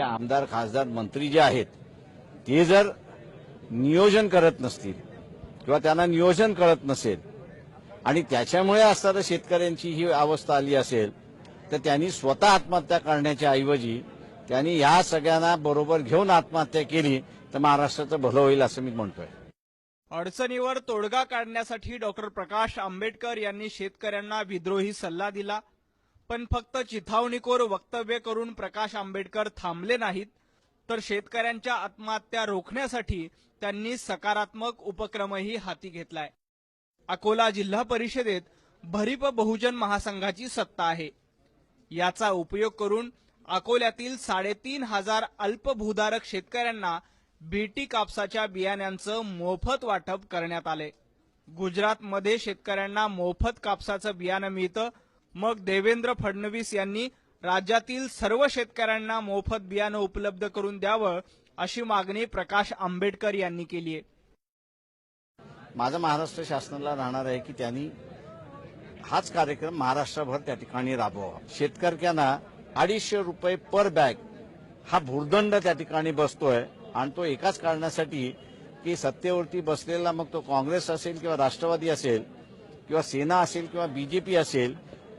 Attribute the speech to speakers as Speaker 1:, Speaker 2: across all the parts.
Speaker 1: आमदार खासदार मंत्री जे आहेत ते जर नियोजन करत नसतील किंवा त्यांना नियोजन कळत नसेल आणि त्याच्यामुळे असणाऱ्या शेतकऱ्यांची ही अवस्था आली असेल तर त्यांनी स्वतः आत्महत्या करण्याच्या ऐवजी त्यांनी या सगळ्यांना बरोबर घेऊन आत्महत्या केली तर महाराष्ट्राचं भलं होईल असं मी म्हणतोय।
Speaker 2: अडचणीवर तोडगा काढण्यासाठी डॉक्टर प्रकाश आंबेडकर यांनी शेतकऱ्यांना विद्रोही सल्ला दिला, पण फक्त चिथावणीखोर वक्तव्य करून प्रकाश आंबेडकर थांबले नाहीत, तर शेतकऱ्यांच्या आत्महत्या रोखण्यासाठी त्यांनी सकारात्मक उपक्रमही हाती घेतलाय। अकोला जिल्हा परिषदेत भरीप बहुजन महासंघाची सत्ता आहे। याचा उपयोग करून अकोल्यातील 3,500 अल्पभूधारक शेतकऱ्यांना बीटी कापसाच्या बियाण्यांचं मोफत वाटप करण्यात आले। गुजरातमध्ये शेतकऱ्यांना मोफत कापसाचं बियाणं मिळतं, मग देवेंद्र फडणवीस यांनी राज्यातील सर्व शेतकऱ्यांना मोफत बियाणं उपलब्ध करून द्यावं अशी मागणी प्रकाश आंबेडकर यांनी केली आहे।
Speaker 1: माझं महाराष्ट्र शासनाला राहणार आहे की त्यांनी हाच कार्यक्रम महाराष्ट्रभर त्या ठिकाणी राबवावा। शेतकऱ्यांना 250 रुपये पर बॅग हा भुर्दंड त्या ठिकाणी बसतोय आणि तो एकाच कारणासाठी की सत्तेवरती बसलेला मग तो काँग्रेस असेल किंवा राष्ट्रवादी असेल किंवा सेना असेल किंवा बीजेपी असेल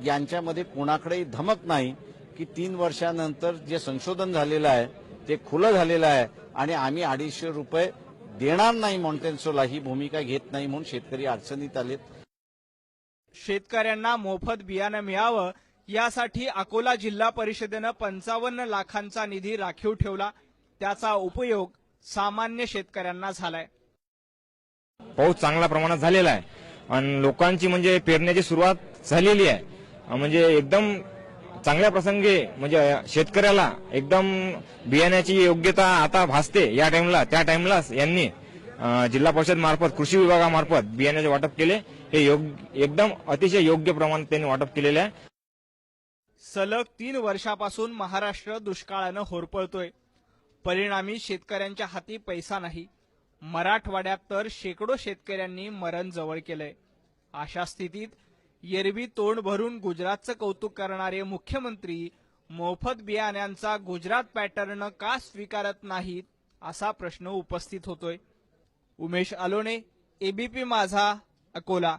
Speaker 1: यांच्यामध्ये कोणाकडेही धमक नाही की 3 वर्षानंतर जे संशोधन झालेलं आहे ते खुलं झालेलं आहे आणि आम्ही 250 रुपये देणार नाही मॉन्टेन्सोला ही भूमिका घेत नाही म्हणून शेतकरी अडचणीत आलेत।
Speaker 2: शेतकऱ्यांना मोफत बियाणं मिळावं यासाठी अकोला जिल्हा परिषदेनं 55 लाखांचा निधी राखीव ठेवला, त्याचा उपयोग सामान्य शेतकऱ्यांना झालाय।
Speaker 3: पाऊस चांगल्या प्रमाणात झालेला आहे आणि लोकांची म्हणजे पेरण्याची सुरुवात झालेली आहे, म्हणजे एकदम चांगल्या प्रसंगी म्हणजे शेतकऱ्याला एकदम बियाण्याची योग्यता आता भासते। या टाइमला त्या टाइमलाच यांनी जिल्हा परिषद मार्फत कृषी विभागामार्फत बियाण्याचे वाटप केले, हे एकदम अतिशय योग्य प्रमाणात त्यांनी वाटप केलेले आहे।
Speaker 2: सलग 3 वर्षापासून महाराष्ट्र दुष्काळानं होरपळतोय, परिणामी शेतकऱ्यांच्या हाती पैसा नाही। मराठवाड्यात तर शेकडो शेतकऱ्यांनी मरण जवळ केलंय। अशा स्थितीत एरवी तोंड भरून गुजरातचं कौतुक करणारे मुख्यमंत्री मोफत बियाण्यांचा गुजरात पॅटर्न का स्वीकारत नाहीत असा प्रश्न उपस्थित होतोय। उमेश अलोने, एबीपी माझा, अकोला।